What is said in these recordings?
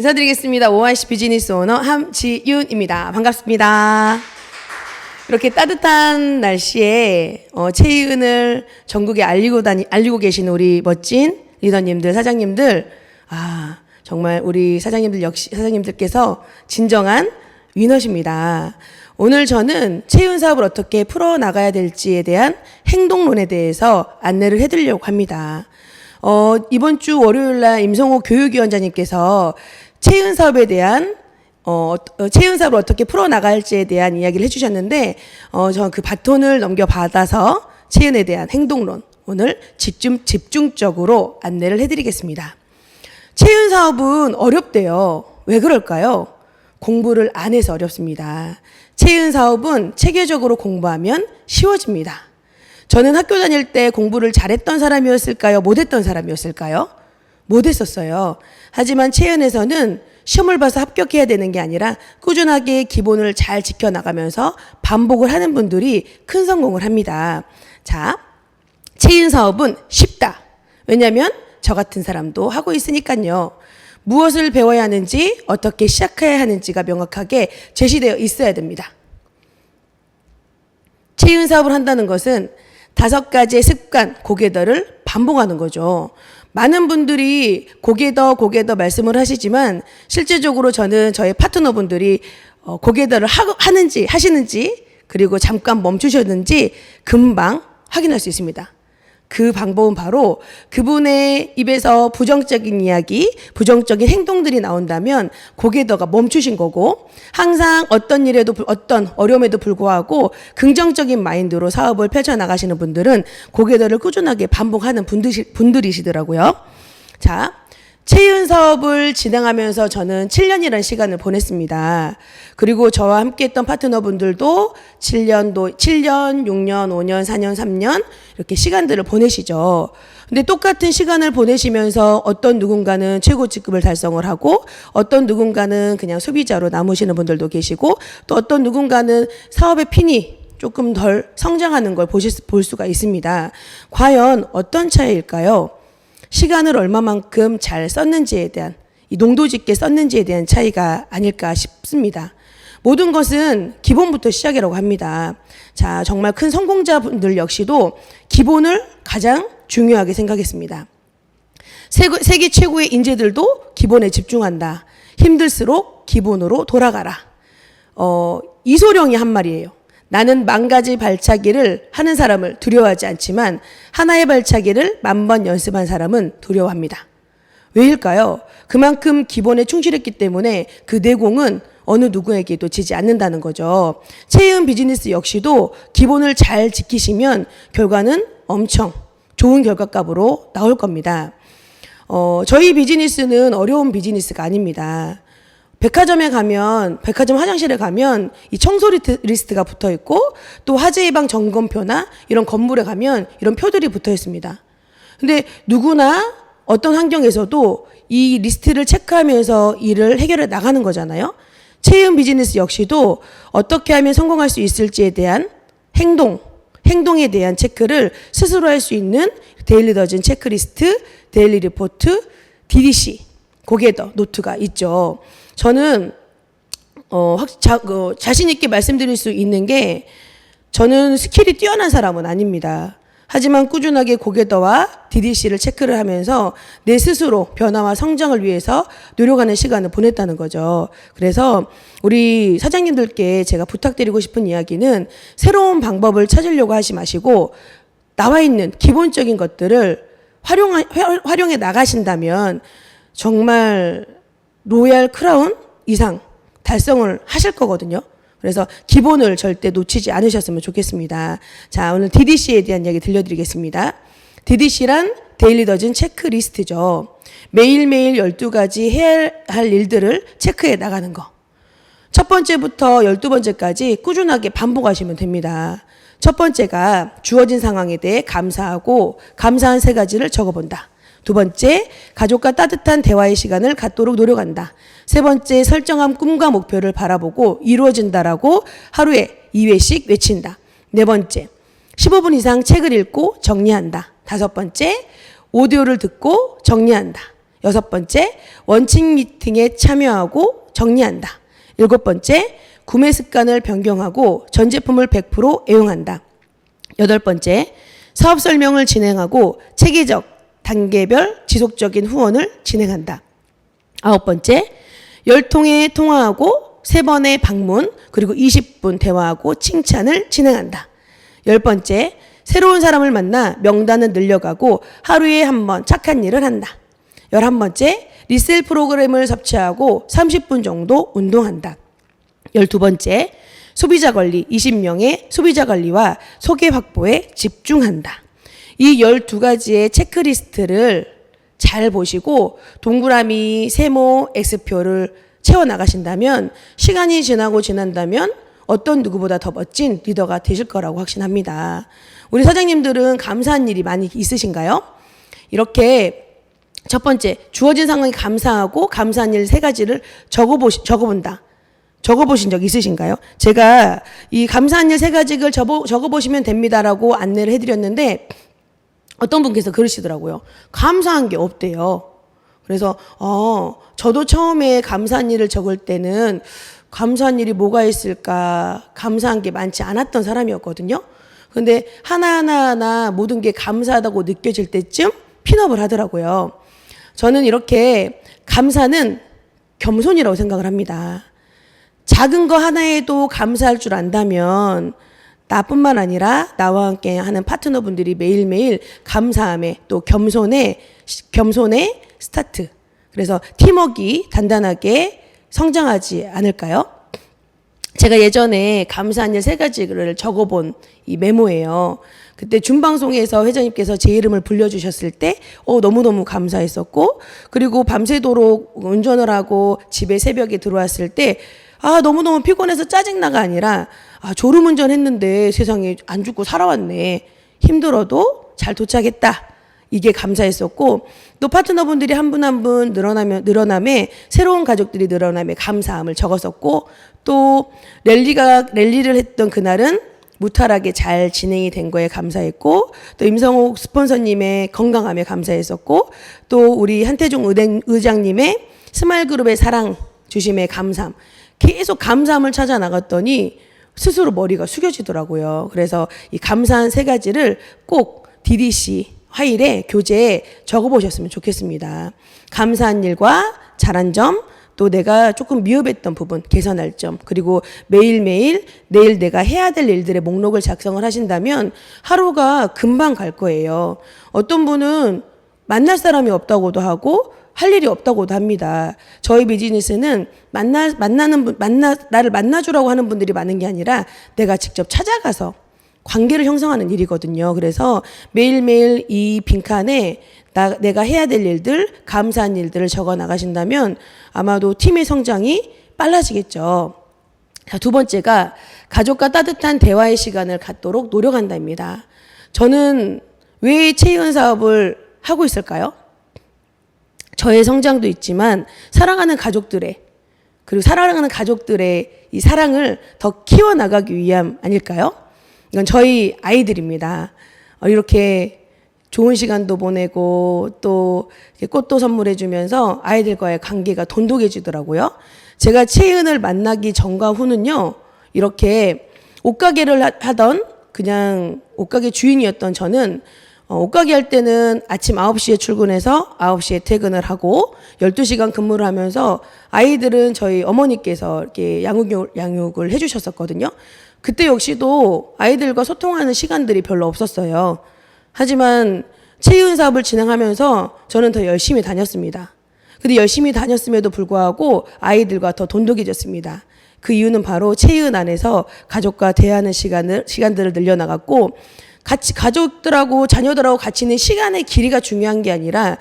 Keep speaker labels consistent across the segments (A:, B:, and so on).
A: 인사드리겠습니다. 오아이시 비즈니스 오너 함지윤입니다. 반갑습니다. 이렇게 따뜻한 날씨에 채윤을 전국에 알리고 계신 우리 멋진 리더님들, 사장님들, 정말 우리 사장님들께서 진정한 위너십니다. 오늘 저는 채윤 사업을 어떻게 풀어나가야 될지에 대한 행동론에 대해서 안내를 해드리려고 합니다. 이번 주 월요일날 임성호 교육위원장님께서 채윤 사업에 대한 채윤 사업을 어떻게 풀어나갈지에 대한 이야기를 해주셨는데, 저는 그 바톤을 넘겨받아서 채윤에 대한 행동론 오늘 집중적으로 안내를 해드리겠습니다. 채윤 사업은 어렵대요. 왜 그럴까요? 공부를 안 해서 어렵습니다. 채윤 사업은 체계적으로 공부하면 쉬워집니다. 저는 학교 다닐 때 공부를 잘했던 사람이었을까요? 못했던 사람이었을까요? 못했었어요. 하지만 채윤에서는 시험을 봐서 합격해야 되는 게 아니라 꾸준하게 기본을 잘 지켜나가면서 반복을 하는 분들이 큰 성공을 합니다. 자, 채윤 사업은 쉽다. 왜냐하면 저 같은 사람도 하고 있으니까요. 무엇을 배워야 하는지, 어떻게 시작해야 하는지가 명확하게 제시되어 있어야 됩니다. 채윤 사업을 한다는 것은 5가지의 습관, 고개더를 반복하는 거죠. 많은 분들이 고개더 말씀을 하시지만 실제적으로 저는 저의 파트너분들이 고개더를 하시는지 그리고 잠깐 멈추셨는지 금방 확인할 수 있습니다. 그 방법은 바로 그분의 입에서 부정적인 이야기, 부정적인 행동들이 나온다면 고개더가 멈추신 거고, 항상 어떤 어려움에도 불구하고 긍정적인 마인드로 사업을 펼쳐나가시는 분들은 고개더를 꾸준하게 반복하는 분들이시더라고요. 자, 채윤 사업을 진행하면서 저는 7년이라는 시간을 보냈습니다. 그리고 저와 함께 했던 파트너분들도 7년, 6년, 5년, 4년, 3년 이렇게 시간들을 보내시죠. 근데 똑같은 시간을 보내시면서 어떤 누군가는 최고 직급을 달성을 하고, 어떤 누군가는 그냥 소비자로 남으시는 분들도 계시고, 또 어떤 누군가는 사업의 핀이 조금 덜 성장하는 걸 볼 수가 있습니다. 과연 어떤 차이일까요? 시간을 얼마만큼 잘 썼는지에 대한, 이 농도 짙게 썼는지에 대한 차이가 아닐까 싶습니다. 모든 것은 기본부터 시작이라고 합니다. 자, 정말 큰 성공자분들 역시도 기본을 가장 중요하게 생각했습니다. 세계 최고의 인재들도 기본에 집중한다. 힘들수록 기본으로 돌아가라. 이소룡이 한 말이에요. 나는 10,000가지 발차기를 하는 사람을 두려워하지 않지만 하나의 발차기를 10,000번 연습한 사람은 두려워합니다. 왜일까요? 그만큼 기본에 충실했기 때문에 그 내공은 어느 누구에게도 지지 않는다는 거죠. 채윤 비즈니스 역시도 기본을 잘 지키시면 결과는 엄청 좋은 결과값으로 나올 겁니다. 저희 비즈니스는 어려운 비즈니스가 아닙니다. 백화점 화장실에 가면 이 청소 리스트가 붙어 있고, 또 화재 예방 점검표나 이런 건물에 가면 이런 표들이 붙어 있습니다. 근데 누구나 어떤 환경에서도 이 리스트를 체크하면서 일을 해결해 나가는 거잖아요. 채윤 비즈니스 역시도 어떻게 하면 성공할 수 있을지에 대한 행동에 대한 체크를 스스로 할 수 있는 데일리 더즌 체크리스트, 데일리 리포트, DDC, 고개더 노트가 있죠. 저는 자신 있게 말씀드릴 수 있는 게, 저는 스킬이 뛰어난 사람은 아닙니다. 하지만 꾸준하게 고개더와 DDC를 체크를 하면서 내 스스로 변화와 성장을 위해서 노력하는 시간을 보냈다는 거죠. 그래서 우리 사장님들께 제가 부탁드리고 싶은 이야기는, 새로운 방법을 찾으려고 하지 마시고 나와 있는 기본적인 것들을 활용해 나가신다면 정말 로얄 크라운 이상 달성을 하실 거거든요. 그래서 기본을 절대 놓치지 않으셨으면 좋겠습니다. 자, 오늘 DDC에 대한 이야기 들려드리겠습니다. DDC란 데일리 더즌 체크리스트죠. 매일매일 12가지 해야 할 일들을 체크해 나가는 거. 첫 번째부터 12번째까지 꾸준하게 반복하시면 됩니다. 첫 번째가 주어진 상황에 대해 감사하고 감사한 3가지를 적어본다. 2번째, 가족과 따뜻한 대화의 시간을 갖도록 노력한다. 3번째, 설정한 꿈과 목표를 바라보고 이루어진다라고 하루에 2회씩 외친다. 4번째, 15분 이상 책을 읽고 정리한다. 5번째, 오디오를 듣고 정리한다. 6번째, 원칙 미팅에 참여하고 정리한다. 7번째, 구매 습관을 변경하고 전 제품을 100% 애용한다. 8번째, 사업 설명을 진행하고 체계적, 단계별, 지속적인 후원을 진행한다. 9번째, 10통에 통화하고 3번의 방문, 그리고 20분 대화하고 칭찬을 진행한다. 10번째, 새로운 사람을 만나 명단을 늘려가고 하루에 한 번 착한 일을 한다. 11번째, 리셀 프로그램을 섭취하고 30분 정도 운동한다. 12번째, 소비자 관리 20명의 소비자 관리와 소개 확보에 집중한다. 이 12가지의 체크리스트를 잘 보시고 동그라미, 세모, X표를 채워나가신다면 시간이 지난다면 어떤 누구보다 더 멋진 리더가 되실 거라고 확신합니다. 우리 사장님들은 감사한 일이 많이 있으신가요? 이렇게 첫 번째, 주어진 상황에 감사하고 감사한 일 3가지를 적어본다. 적어보신 적 있으신가요? 제가 이 감사한 일 3가지를 적어보시면 됩니다라고 안내를 해드렸는데 어떤 분께서 그러시더라고요. 감사한 게 없대요. 그래서 저도 처음에 감사한 일을 적을 때는 감사한 일이 뭐가 있을까 감사한 게 많지 않았던 사람이었거든요. 근데 하나하나 모든 게 감사하다고 느껴질 때쯤 핀업을 하더라고요. 저는 이렇게 감사는 겸손이라고 생각을 합니다. 작은 거 하나에도 감사할 줄 안다면 나뿐만 아니라 나와 함께 하는 파트너분들이 매일매일 감사함에 또 겸손의 스타트. 그래서 팀워크가 단단하게 성장하지 않을까요? 제가 예전에 감사한 일 3가지를 적어본 이 메모예요. 그때 준방송에서 회장님께서 제 이름을 불려주셨을 때 너무너무 감사했었고, 그리고 밤새도록 운전을 하고 집에 새벽에 들어왔을 때 너무너무 피곤해서 짜증나가 아니라 졸음운전 했는데 세상에 안 죽고 살아왔네. 힘들어도 잘 도착했다. 이게 감사했었고, 또 파트너분들이 한 분 한 분 늘어남에 새로운 가족들이 늘어남에 감사함을 적었었고, 또 랠리를 했던 그날은 무탈하게 잘 진행이 된 거에 감사했고, 또 임성옥 스폰서님의 건강함에 감사했었고, 또 우리 한태종 의장님의 스마일그룹의 사랑 주심에 감사함. 계속 감사함을 찾아 나갔더니 스스로 머리가 숙여지더라고요. 그래서 이 감사한 3가지를 꼭 DDC 화일에 교재에 적어보셨으면 좋겠습니다. 감사한 일과 잘한 점, 또 내가 조금 미흡했던 부분, 개선할 점, 그리고 매일매일 내일 내가 해야 될 일들의 목록을 작성을 하신다면 하루가 금방 갈 거예요. 어떤 분은 만날 사람이 없다고도 하고 할 일이 없다고도 합니다. 저희 비즈니스는 나를 만나주라고 하는 분들이 많은 게 아니라 내가 직접 찾아가서 관계를 형성하는 일이거든요. 그래서 매일매일 이 빈칸에 내가 해야 될 일들, 감사한 일들을 적어 나가신다면 아마도 팀의 성장이 빨라지겠죠. 자, 2번째가 가족과 따뜻한 대화의 시간을 갖도록 노력한다입니다. 저는 왜 체의원 사업을 하고 있을까요? 저의 성장도 있지만 그리고 사랑하는 가족들의 이 사랑을 더 키워나가기 위함 아닐까요? 이건 저희 아이들입니다. 이렇게 좋은 시간도 보내고 또 꽃도 선물해 주면서 아이들과의 관계가 돈독해지더라고요. 제가 채은을 만나기 전과 후는요, 이렇게 옷가게를 하던 그냥 옷가게 주인이었던 저는 옷가게 할 때는 아침 9시에 출근해서 9시에 퇴근을 하고 12시간 근무를 하면서 아이들은 저희 어머니께서 이렇게 양육을 해주셨었거든요. 그때 역시도 아이들과 소통하는 시간들이 별로 없었어요. 하지만 체의원 사업을 진행하면서 저는 더 열심히 다녔습니다. 근데 열심히 다녔음에도 불구하고 아이들과 더 돈독해졌습니다. 그 이유는 바로 체의원 안에서 가족과 대화하는 시간들을 늘려나갔고, 같이 가족들하고 자녀들하고 같이 있는 시간의 길이가 중요한 게 아니라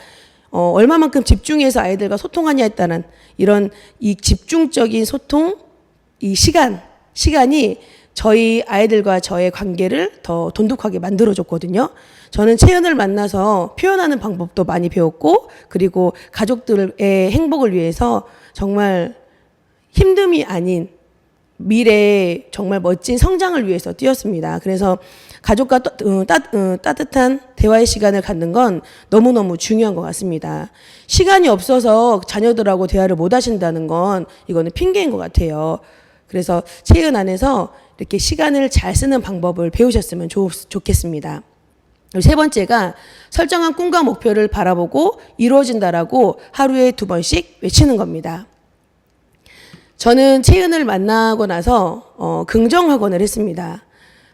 A: 얼마만큼 집중해서 아이들과 소통하냐에 따른 이런 이 집중적인 소통, 이 시간이 저희 아이들과 저의 관계를 더 돈독하게 만들어줬거든요. 저는 채연을 만나서 표현하는 방법도 많이 배웠고, 그리고 가족들의 행복을 위해서 정말 힘듦이 아닌 미래의 정말 멋진 성장을 위해서 뛰었습니다. 그래서 가족과 따뜻한 대화의 시간을 갖는 건 너무너무 중요한 것 같습니다. 시간이 없어서 자녀들하고 대화를 못 하신다는 건 이거는 핑계인 것 같아요. 그래서 체은 안에서 이렇게 시간을 잘 쓰는 방법을 배우셨으면 좋겠습니다. 세 번째가 설정한 꿈과 목표를 바라보고 이루어진다라고 하루에 2번씩 외치는 겁니다. 저는 채은을 만나고 나서 긍정학원을 했습니다.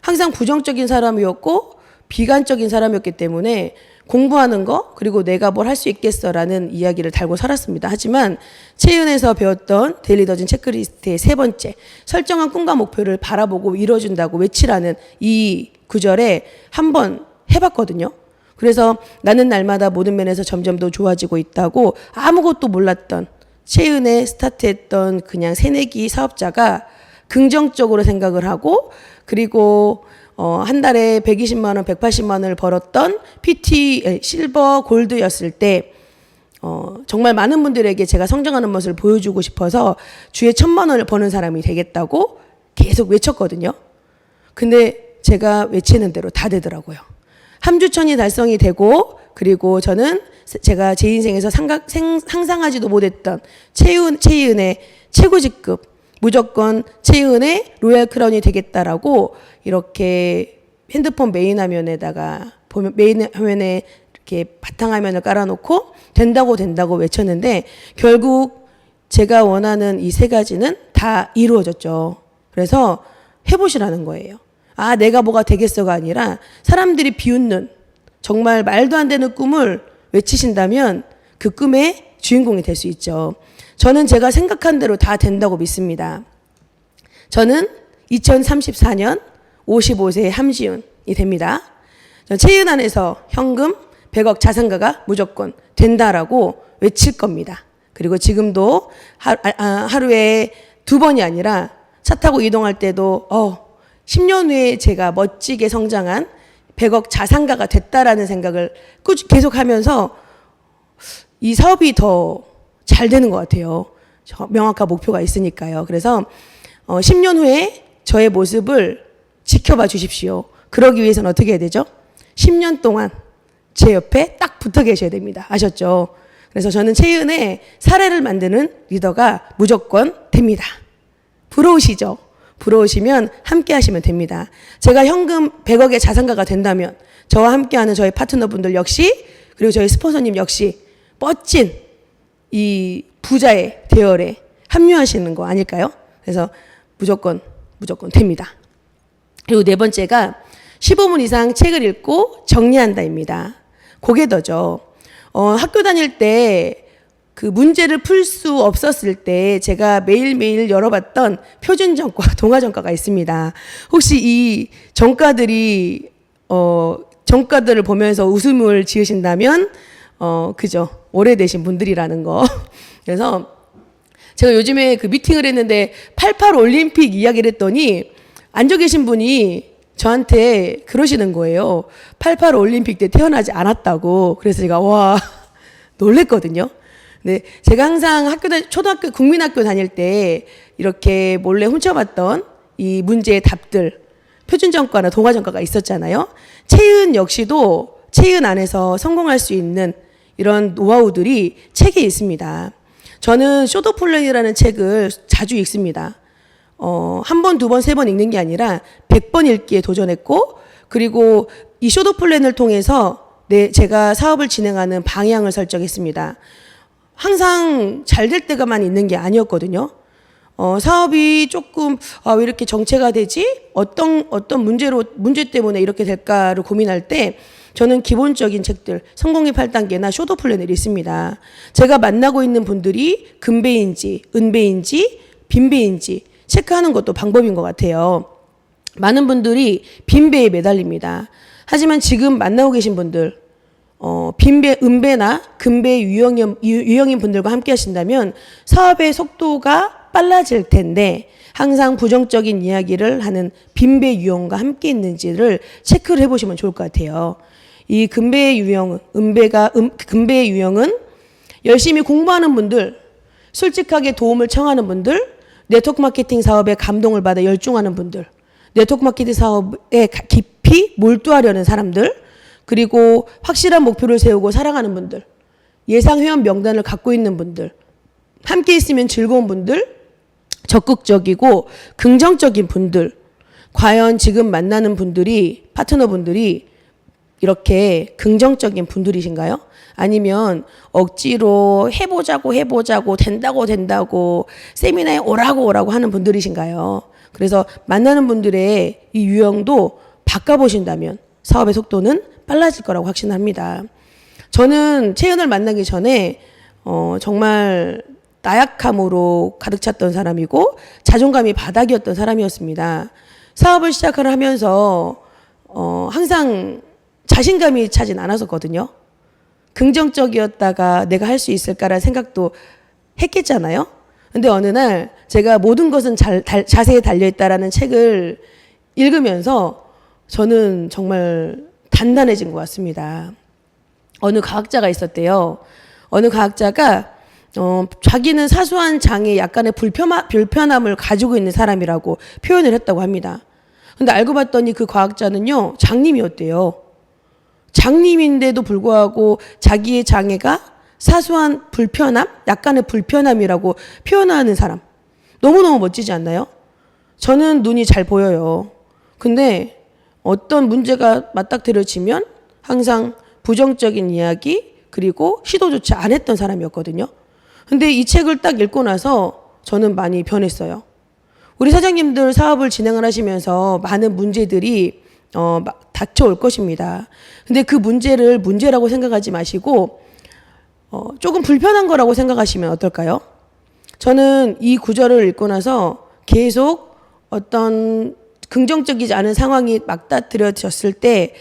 A: 항상 부정적인 사람이었고 비관적인 사람이었기 때문에 공부하는 거 그리고 내가 뭘 할 수 있겠어라는 이야기를 달고 살았습니다. 하지만 채은에서 배웠던 데일리더진 체크리스트의 세 번째 설정한 꿈과 목표를 바라보고 이뤄준다고 외치라는 이 구절에 한번 해봤거든요. 그래서 나는 날마다 모든 면에서 점점 더 좋아지고 있다고 아무것도 몰랐던 채은에 스타트했던 그냥 새내기 사업자가 긍정적으로 생각을 하고 그리고 한 달에 120만 원, 180만 원을 벌었던 PT 실버 골드였을 때 정말 많은 분들에게 제가 성장하는 모습을 보여주고 싶어서 주에 1,000만 원을 버는 사람이 되겠다고 계속 외쳤거든요. 근데 제가 외치는 대로 다 되더라고요. 함주천이 달성이 되고 그리고 저는 제가 제 인생에서 상상하지도 못했던 채은의 최고 직급 무조건 채은의 로얄 크라운이 되겠다라고 이렇게 핸드폰 메인 화면에다가 메인 화면에 이렇게 바탕화면을 깔아놓고 된다고 외쳤는데 결국 제가 원하는 이 세 가지는 다 이루어졌죠. 그래서 해보시라는 거예요. 아, 내가 뭐가 되겠어가 아니라 사람들이 비웃는 정말 말도 안 되는 꿈을 외치신다면 그 꿈의 주인공이 될 수 있죠. 저는 제가 생각한 대로 다 된다고 믿습니다. 저는 2034년 55세의 함지윤이 됩니다. 채은 안에서 현금 100억 자산가가 무조건 된다라고 외칠 겁니다. 그리고 지금도 하루에 2번이 아니라 차 타고 이동할 때도 10년 후에 제가 멋지게 성장한 100억 자산가가 됐다라는 생각을 계속하면서 이 사업이 더 잘 되는 것 같아요. 명확한 목표가 있으니까요. 그래서 10년 후에 저의 모습을 지켜봐 주십시오. 그러기 위해서는 어떻게 해야 되죠? 10년 동안 제 옆에 딱 붙어 계셔야 됩니다. 아셨죠? 그래서 저는 채은의 사례를 만드는 리더가 무조건 됩니다. 부러우시죠? 부러우시면 함께 하시면 됩니다. 제가 현금 100억의 자산가가 된다면 저와 함께하는 저희 파트너분들 역시 그리고 저희 스폰서님 역시 멋진 이 부자의 대열에 합류하시는 거 아닐까요? 그래서 무조건 됩니다. 그리고 네 번째가 15분 이상 책을 읽고 정리한다입니다. 그게 더죠. 학교 다닐 때 그 문제를 풀 수 없었을 때 제가 매일매일 열어봤던 표준전과 동화전과가 있습니다. 혹시 이 전과들이 전과들을 보면서 웃음을 지으신다면 그죠. 오래되신 분들이라는 거. 그래서 제가 요즘에 그 미팅을 했는데 88 올림픽 이야기를 했더니 앉아 계신 분이 저한테 그러시는 거예요. 88 올림픽 때 태어나지 않았다고. 그래서 제가 와 놀랬거든요. 네, 제가 항상 초등학교 국민학교 다닐 때 이렇게 몰래 훔쳐봤던 이 문제의 답들 표준전과나 동화전과가 있었잖아요. 채은 역시도 채은 안에서 성공할 수 있는 이런 노하우들이 책에 있습니다. 저는 쇼더플랜이라는 책을 자주 읽습니다. 한 번, 2번, 3번 읽는 게 아니라 100번 읽기에 도전했고 그리고 이 쇼더플랜을 통해서 제가 사업을 진행하는 방향을 설정했습니다. 항상 잘 될 때가만 있는 게 아니었거든요. 사업이 조금 왜 이렇게 정체가 되지? 어떤 문제 때문에 이렇게 될까를 고민할 때 저는 기본적인 책들 성공의 8단계나 쇼더 플랜을 읽습니다. 제가 만나고 있는 분들이 금배인지 은배인지 빈배인지 체크하는 것도 방법인 것 같아요. 많은 분들이 빈배에 매달립니다. 하지만 지금 만나고 계신 분들 빈배, 은배나 금배 유형인 분들과 함께 하신다면 사업의 속도가 빨라질 텐데 항상 부정적인 이야기를 하는 빈배 유형과 함께 있는지를 체크를 해보시면 좋을 것 같아요. 이 금배의 유형은, 금배의 유형은 열심히 공부하는 분들, 솔직하게 도움을 청하는 분들, 네트워크 마케팅 사업에 감동을 받아 열중하는 분들, 네트워크 마케팅 사업에 깊이 깊이 몰두하려는 사람들, 그리고 확실한 목표를 세우고 살아가는 분들, 예상 회원 명단을 갖고 있는 분들, 함께 있으면 즐거운 분들, 적극적이고 긍정적인 분들, 과연 지금 만나는 분들이, 파트너분들이 이렇게 긍정적인 분들이신가요? 아니면 억지로 해보자고 된다고 세미나에 오라고 하는 분들이신가요? 그래서 만나는 분들의 이 유형도 바꿔보신다면 사업의 속도는 빨라질 거라고 확신합니다. 저는 채연을 만나기 전에 정말 나약함으로 가득 찼던 사람이고 자존감이 바닥이었던 사람이었습니다. 사업을 시작을 하면서 항상 자신감이 차진 않았었거든요. 긍정적이었다가 내가 할 수 있을까라는 생각도 했겠잖아요. 근데 어느 날 제가 모든 것은 자세에 달려있다라는 책을 읽으면서 저는 정말 단단해진 것 같습니다. 어느 과학자가 있었대요. 어느 과학자가 자기는 사소한 장애 약간의 불편함을 가지고 있는 사람이라고 표현을 했다고 합니다. 근데 알고 봤더니 그 과학자는요, 장님이었대요. 장님인데도 불구하고 자기의 장애가 사소한 불편함, 약간의 불편함이라고 표현하는 사람. 너무너무 멋지지 않나요? 저는 눈이 잘 보여요. 근데 어떤 문제가 맞닥뜨려지면 항상 부정적인 이야기, 그리고 시도조차 안 했던 사람이었거든요. 근데 이 책을 딱 읽고 나서 저는 많이 변했어요. 우리 사장님들 사업을 진행을 하시면서 많은 문제들이 닥쳐올 것입니다. 근데 그 문제를 문제라고 생각하지 마시고 조금 불편한 거라고 생각하시면 어떨까요? 저는 이 구절을 읽고 나서 계속 어떤 긍정적이지 않은 상황이 맞닥뜨려졌을 때,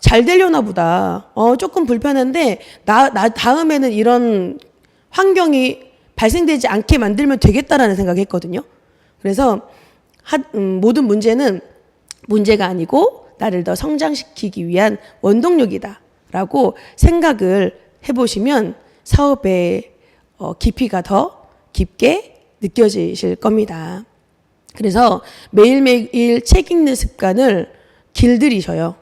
A: 잘 되려나 보다. 조금 불편한데 나 다음에는 이런 환경이 발생되지 않게 만들면 되겠다라는 생각을 했거든요. 그래서 모든 문제는 문제가 아니고 나를 더 성장시키기 위한 원동력이다라고 생각을 해보시면 사업의 깊이가 더 깊게 느껴지실 겁니다. 그래서 매일매일 책 읽는 습관을 길들이셔요.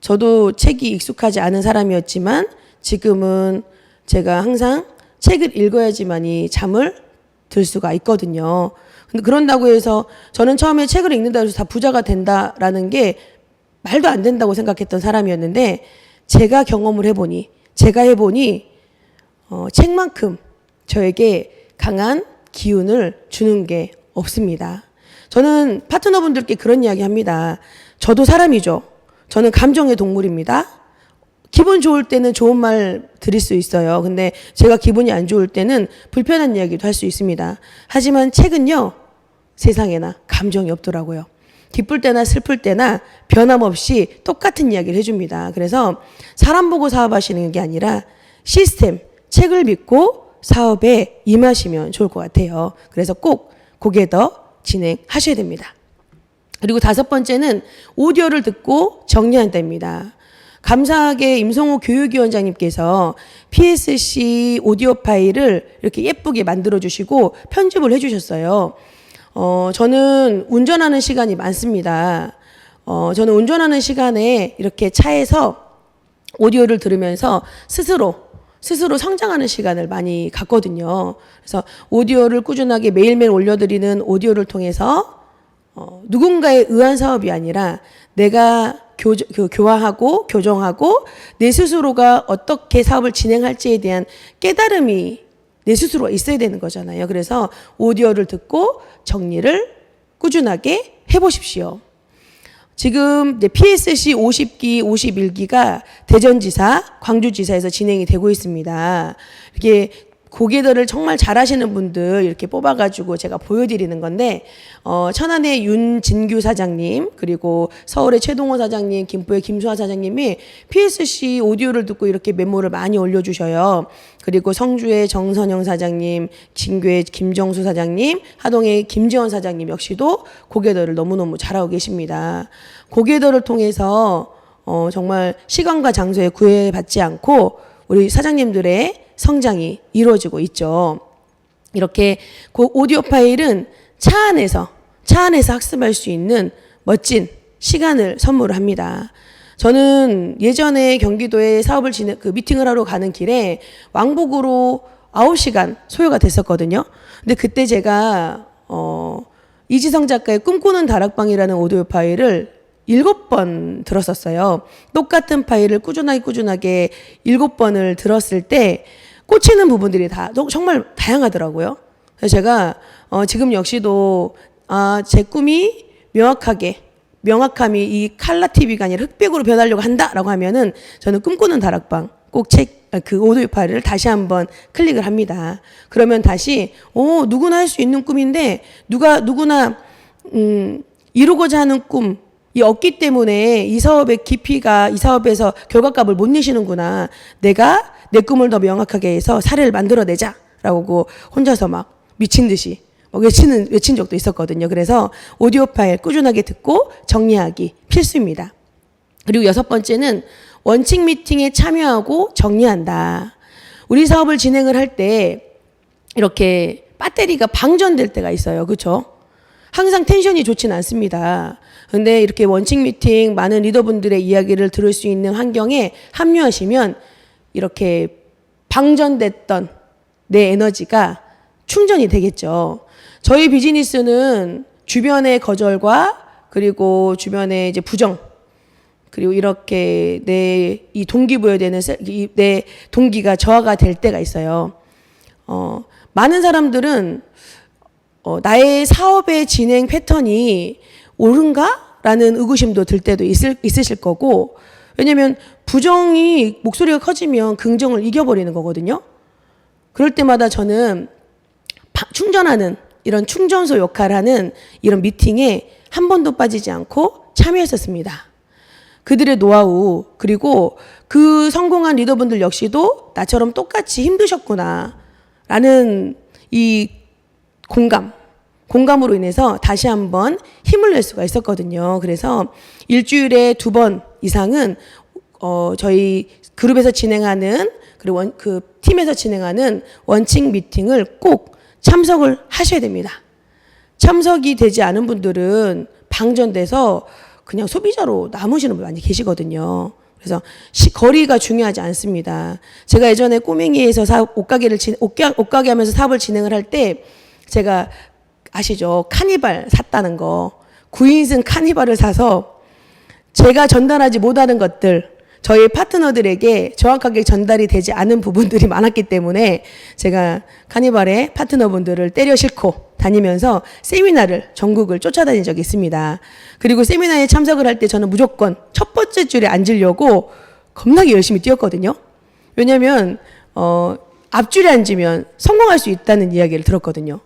A: 저도 책이 익숙하지 않은 사람이었지만 지금은 제가 항상 책을 읽어야지만이 잠을 들 수가 있거든요. 근데 그런다고 해서 저는 처음에 책을 읽는다고 해서 다 부자가 된다라는 게 말도 안 된다고 생각했던 사람이었는데 제가 경험을 해보니 책만큼 저에게 강한 기운을 주는 게 없습니다. 저는 파트너분들께 그런 이야기 합니다. 저도 사람이죠. 저는 감정의 동물입니다. 기분 좋을 때는 좋은 말 드릴 수 있어요. 근데 제가 기분이 안 좋을 때는 불편한 이야기도 할 수 있습니다. 하지만 책은요, 세상에나 감정이 없더라고요. 기쁠 때나 슬플 때나 변함없이 똑같은 이야기를 해줍니다. 그래서 사람 보고 사업하시는 게 아니라 시스템, 책을 믿고 사업에 임하시면 좋을 것 같아요. 그래서 꼭 고개더 진행하셔야 됩니다. 그리고 5번째는 오디오를 듣고 정리한답니다. 감사하게 임성호 교육위원장님께서 PSC 오디오 파일을 이렇게 예쁘게 만들어주시고 편집을 해주셨어요. 저는 운전하는 시간이 많습니다. 저는 운전하는 시간에 이렇게 차에서 오디오를 들으면서 스스로 성장하는 시간을 많이 갖거든요. 그래서 오디오를 꾸준하게 매일매일 올려드리는 오디오를 통해서 누군가에 의한 사업이 아니라 내가 교화하고 교정하고 내 스스로가 어떻게 사업을 진행할지에 대한 깨달음이 내 스스로가 있어야 되는 거잖아요. 그래서 오디오를 듣고 정리를 꾸준하게 해보십시오. 지금 PSC 50기, 51기가 대전지사, 광주지사에서 진행이 되고 있습니다. 이렇게 고객들을 정말 잘하시는 분들 이렇게 뽑아가지고 제가 보여드리는 건데, 천안의 윤진규 사장님, 그리고 서울의 최동호 사장님, 김포의 김수아 사장님이 PSC 오디오를 듣고 이렇게 메모를 많이 올려주셔요. 그리고 성주의 정선영 사장님, 진교의 김정수 사장님, 하동의 김지원 사장님 역시도 고객들을 너무너무 잘하고 계십니다. 고객들을 통해서 정말 시간과 장소에 구애받지 않고 우리 사장님들의 성장이 이루어지고 있죠. 이렇게 오디오 파일은 차 안에서 학습할 수 있는 멋진 시간을 선물을 합니다. 저는 예전에 경기도에 사업을 미팅을 하러 가는 길에 왕복으로 9시간 소요가 됐었거든요. 근데 그때 제가 이지성 작가의 꿈꾸는 다락방이라는 오디오 파일을 7번 들었었어요. 똑같은 파일을 꾸준하게 7번을 들었을 때 꽂히는 부분들이 다 정말 다양하더라고요. 그래서 제가 지금 역시도 제 꿈이 명확함이 이 칼라 TV가 아니라 흑백으로 변하려고 한다라고 하면은 저는 꿈꾸는 다락방 꼭 그 오디오 파일을 다시 한번 클릭을 합니다. 그러면 다시 누구나 할 수 있는 꿈인데 누구나 이루고자 하는 꿈이 없기 때문에 이 사업의 깊이가 이 사업에서 결과값을 못 내시는구나. 내가 내 꿈을 더 명확하게 해서 사례를 만들어내자라고 혼자서 막 미친 듯이 외친 적도 있었거든요. 그래서 오디오 파일 꾸준하게 듣고 정리하기 필수입니다. 그리고 6번째는 원칙 미팅에 참여하고 정리한다. 우리 사업을 진행을 할 때 이렇게 배터리가 방전될 때가 있어요. 그렇죠? 항상 텐션이 좋지는 않습니다. 근데 이렇게 원칙 미팅 많은 리더분들의 이야기를 들을 수 있는 환경에 합류하시면 이렇게 방전됐던 내 에너지가 충전이 되겠죠. 저희 비즈니스는 주변의 거절과 그리고 주변의 이제 부정 그리고 이렇게 내 이 동기부여되는 내 동기가 저하가 될 때가 있어요. 많은 사람들은 나의 사업의 진행 패턴이 옳은가? 라는 의구심도 들 때도 있으실 거고, 왜냐면 부정이 목소리가 커지면 긍정을 이겨버리는 거거든요. 그럴 때마다 저는 충전하는 이런 충전소 역할을 하는 이런 미팅에 한 번도 빠지지 않고 참여했었습니다. 그들의 노하우 그리고 그 성공한 리더분들 역시도 나처럼 똑같이 힘드셨구나 라는 이 공감으로 인해서 다시 한번 힘을 낼 수가 있었거든요. 그래서 일주일에 2번 이상은 저희 그룹에서 진행하는 그리고 그 팀에서 진행하는 원칙 미팅을 꼭 참석을 하셔야 됩니다. 참석이 되지 않은 분들은 방전돼서 그냥 소비자로 남으시는 분 많이 계시거든요. 그래서 거리가 중요하지 않습니다. 제가 예전에 꼬맹이에서 옷가게 하면서 사업을 진행을 할 때 제가 아시죠? 카니발 샀다는 거. 9인승 카니발을 사서 제가 전달하지 못하는 것들, 저희 파트너들에게 정확하게 전달이 되지 않은 부분들이 많았기 때문에 제가 카니발의 파트너분들을 때려 싣고 다니면서 세미나를 전국을 쫓아다닌 적이 있습니다. 그리고 세미나에 참석을 할 때 저는 무조건 첫 번째 줄에 앉으려고 겁나게 열심히 뛰었거든요. 왜냐하면 앞줄에 앉으면 성공할 수 있다는 이야기를 들었거든요.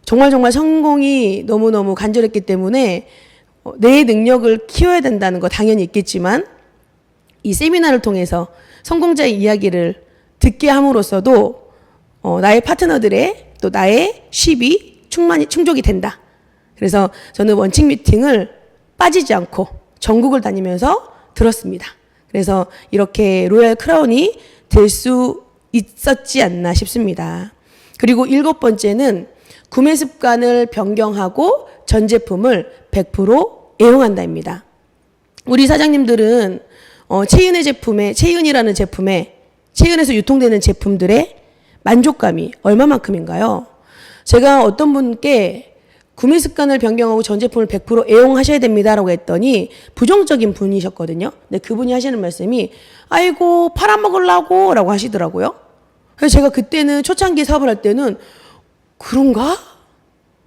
A: 정말 성공이 너무너무 간절했기 때문에 내 능력을 키워야 된다는 거 당연히 있겠지만 이 세미나를 통해서 성공자의 이야기를 듣게 함으로써도 나의 파트너들의 또 나의 쉿이 충족이 된다. 그래서 저는 원칙 미팅을 빠지지 않고 전국을 다니면서 들었습니다. 그래서 이렇게 로얄 크라운이 될 수 있었지 않나 싶습니다. 그리고 7번째는 구매 습관을 변경하고 전 제품을 100% 애용한다입니다. 우리 사장님들은 체인이라는 제품에 체인에서 유통되는 제품들의 만족감이 얼마만큼인가요? 제가 어떤 분께 구매 습관을 변경하고 전 제품을 100% 애용하셔야 됩니다라고 했더니 부정적인 분이셨거든요. 근데 그분이 하시는 말씀이 아이고 팔아먹으려고 라고 하시더라고요. 그래서 제가 그때는 초창기 사업을 할 때는 그런가?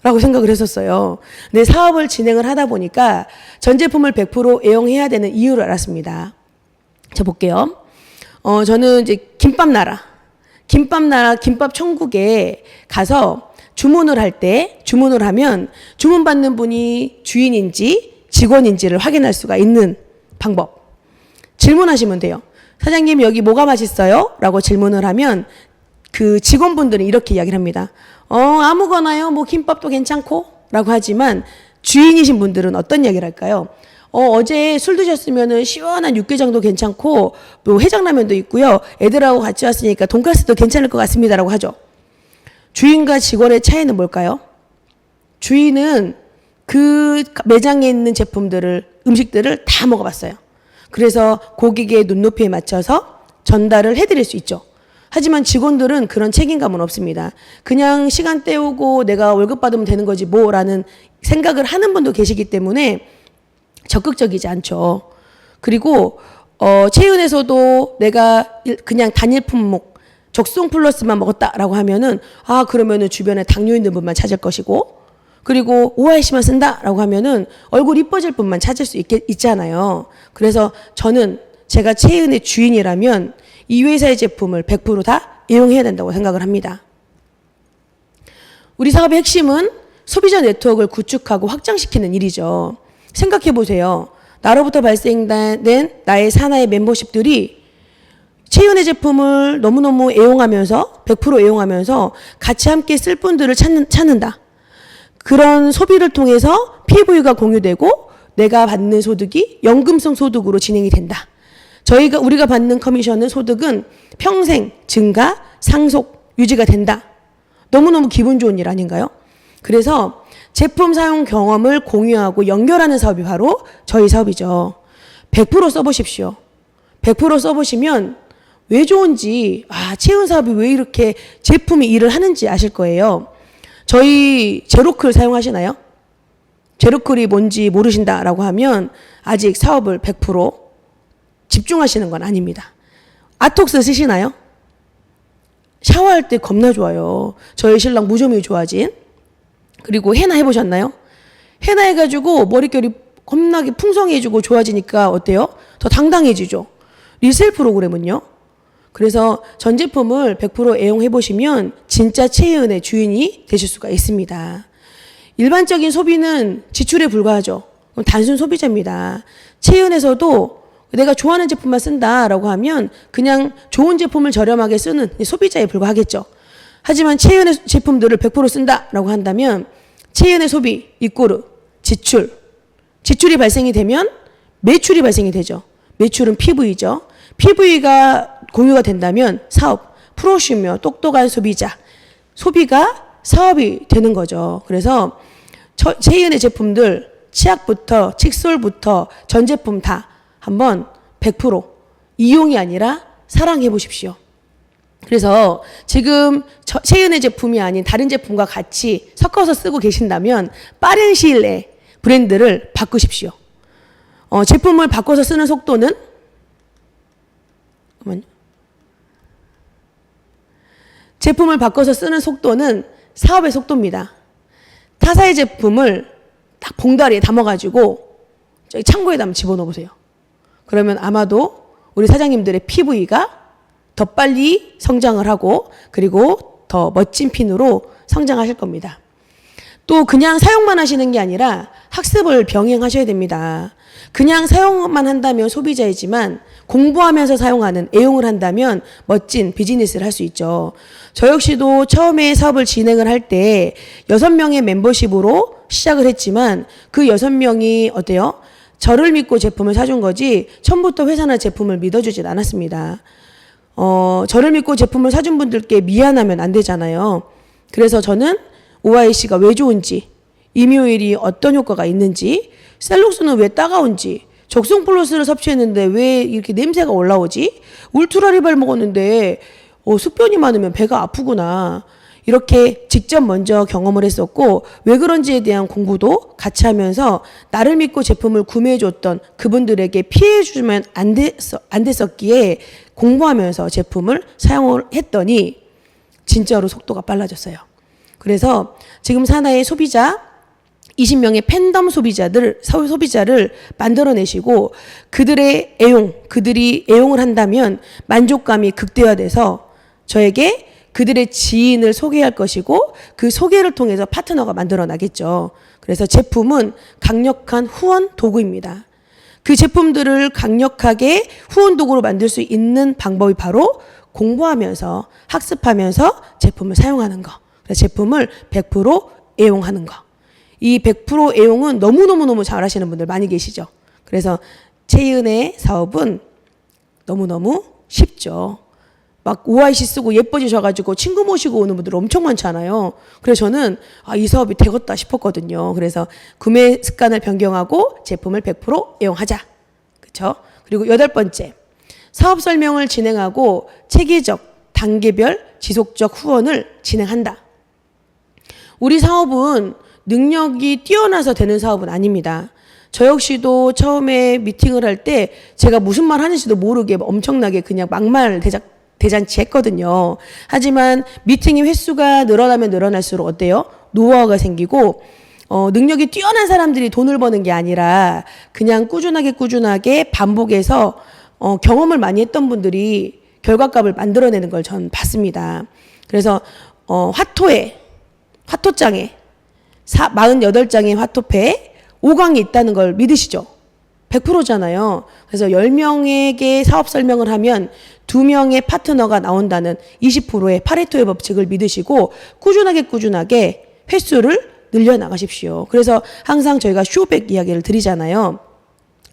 A: 라고 생각을 했었어요. 근데 사업을 진행을 하다 보니까 전 제품을 100% 애용해야 되는 이유를 알았습니다. 자, 볼게요. 저는 이제 김밥 천국에 가서 주문을 하면 주문받는 분이 주인인지 직원인지를 확인할 수가 있는 방법. 질문하시면 돼요. 사장님, 여기 뭐가 맛있어요? 라고 질문을 하면 그 직원분들은 이렇게 이야기를 합니다. 아무거나요. 뭐 김밥도 괜찮고 라고 하지만 주인이신 분들은 어떤 이야기를 할까요? 어제 술 드셨으면은 시원한 육개장도 괜찮고 뭐 해장라면도 있고요. 애들하고 같이 왔으니까 돈가스도 괜찮을 것 같습니다라고 하죠. 주인과 직원의 차이는 뭘까요? 주인은 그 매장에 있는 제품들을 음식들을 다 먹어봤어요. 그래서 고객의 눈높이에 맞춰서 전달을 해드릴 수 있죠. 하지만 직원들은 그런 책임감은 없습니다. 그냥 시간 때우고 내가 월급 받으면 되는 거지 뭐라는 생각을 하는 분도 계시기 때문에 적극적이지 않죠. 그리고 체윤에서도 내가 그냥 단일 품목 적송 플러스만 먹었다라고 하면은 그러면은 주변에 당뇨 있는 분만 찾을 것이고, 그리고 OIC만 쓴다라고 하면은 얼굴 이뻐질 분만 찾을 수 있잖아요. 그래서 저는 제가 체윤의 주인이라면 이 회사의 제품을 100%다 이용해야 된다고 생각을 합니다. 우리 사업의 핵심은 소비자 네트워크를 구축하고 확장시키는 일이죠. 생각해 보세요. 나로부터 발생된 나의 사나이 멤버십들이 체윤의 제품을 너무너무 애용하면서 100% 애용하면서 같이 함께 쓸 분들을 찾는다. 그런 소비를 통해서 PV가 공유되고 내가 받는 소득이 연금성 소득으로 진행이 된다. 우리가 받는 커미션은 소득은 평생 증가, 상속, 유지가 된다. 너무너무 기분 좋은 일 아닌가요? 그래서 제품 사용 경험을 공유하고 연결하는 사업이 바로 저희 사업이죠. 100% 써보십시오. 100% 써보시면 왜 좋은지, 체윤 사업이 왜 이렇게 제품이 일을 하는지 아실 거예요. 저희 제로클 사용하시나요? 제로클이 뭔지 모르신다라고 하면 아직 사업을 100% 집중하시는 건 아닙니다. 아톡스 쓰시나요? 샤워할 때 겁나 좋아요. 저희 신랑 무좀이 좋아진. 그리고 헤나 해보셨나요? 헤나 해가지고 머릿결이 겁나게 풍성해지고 좋아지니까 어때요? 더 당당해지죠. 리셀 프로그램은요. 그래서 전 제품을 100% 애용해보시면 진짜 체윤의 주인이 되실 수가 있습니다. 일반적인 소비는 지출에 불과하죠. 단순 소비자입니다. 체윤에서도 내가 좋아하는 제품만 쓴다라고 하면 그냥 좋은 제품을 저렴하게 쓰는 소비자에 불과하겠죠. 하지만 체윤의 제품들을 100% 쓴다라고 한다면 체윤의 소비 이꼬르 지출이 발생이 되면 매출이 발생이 되죠. 매출은 PV죠. PV가 공유가 된다면 사업, 프로슈머, 똑똑한 소비자, 소비가 사업이 되는 거죠. 그래서 체윤의 제품들 치약부터 칫솔부터 전 제품 다 한번 100% 이용이 아니라 사랑해 보십시오. 그래서 지금 체윤의 제품이 아닌 다른 제품과 같이 섞어서 쓰고 계신다면 빠른 시일 내에 브랜드를 바꾸십시오. 제품을 바꿔서 쓰는 속도는 제품을 바꿔서 쓰는 속도는 사업의 속도입니다. 타사의 제품을 딱 봉다리에 담아가지고 저기 창고에 한번 집어넣어 보세요. 그러면 아마도 우리 사장님들의 PV가 더 빨리 성장을 하고 그리고 더 멋진 핀으로 성장하실 겁니다. 또 그냥 사용만 하시는 게 아니라 학습을 병행하셔야 됩니다. 그냥 사용만 한다면 소비자이지만 공부하면서 사용하는 애용을 한다면 멋진 비즈니스를 할 수 있죠. 저 역시도 처음에 사업을 진행을 할 때 6명의 멤버십으로 시작을 했지만 그 6명이 어때요? 저를 믿고 제품을 사준 거지 처음부터 회사나 제품을 믿어주진 않았습니다. 저를 믿고 제품을 사준 분들께 미안하면 안 되잖아요. 그래서 저는 OIC가 왜 좋은지, 임요일이 어떤 효과가 있는지, 셀록스는 왜 따가운지, 적송 플러스를 섭취했는데 왜 이렇게 냄새가 올라오지? 울트라리발 먹었는데 숙변이 많으면 배가 아프구나. 이렇게 직접 먼저 경험을 했었고 왜 그런지에 대한 공부도 같이 하면서 나를 믿고 제품을 구매해줬던 그분들에게 피해주면 안 됐었기에 공부하면서 제품을 사용을 했더니 진짜로 속도가 빨라졌어요. 그래서 지금 사나이의 소비자 20명의 팬덤 소비자를 만들어내시고 그들이 애용을 한다면 만족감이 극대화돼서 저에게 그들의 지인을 소개할 것이고 그 소개를 통해서 파트너가 만들어 나겠죠. 그래서 제품은 강력한 후원 도구입니다. 그 제품들을 강력하게 후원 도구로 만들 수 있는 방법이 바로 공부하면서 학습하면서 제품을 사용하는 거. 그래서 제품을 100% 애용하는 거. 이 100% 애용은 너무너무 잘하시는 분들 많이 계시죠. 그래서 체윤의 사업은 너무너무 쉽죠. 막 OIC 쓰고 예뻐지셔가지고 친구 모시고 오는 분들 엄청 많잖아요. 그래서 저는 이 사업이 되겠다 싶었거든요. 그래서 구매 습관을 변경하고 제품을 100% 애용하자. 그렇죠? 그리고 8번째, 사업 설명을 진행하고 체계적, 단계별, 지속적 후원을 진행한다. 우리 사업은 능력이 뛰어나서 되는 사업은 아닙니다. 저 역시도 처음에 미팅을 할 때 제가 무슨 말 하는지도 모르게 엄청나게 그냥 막말 대잔치 했거든요. 하지만 미팅의 횟수가 늘어나면 늘어날수록 어때요? 노하우가 생기고 능력이 뛰어난 사람들이 돈을 버는 게 아니라 그냥 꾸준하게 반복해서 경험을 많이 했던 분들이 결과값을 만들어내는 걸 전 봤습니다. 그래서 화토장에 48장의 화토패에 5강이 있다는 걸 믿으시죠? 100%잖아요. 그래서 10명에게 사업 설명을 하면 2명의 파트너가 나온다는 20%의 파레토의 법칙을 믿으시고 꾸준하게 횟수를 늘려나가십시오. 그래서 항상 저희가 쇼백 이야기를 드리잖아요.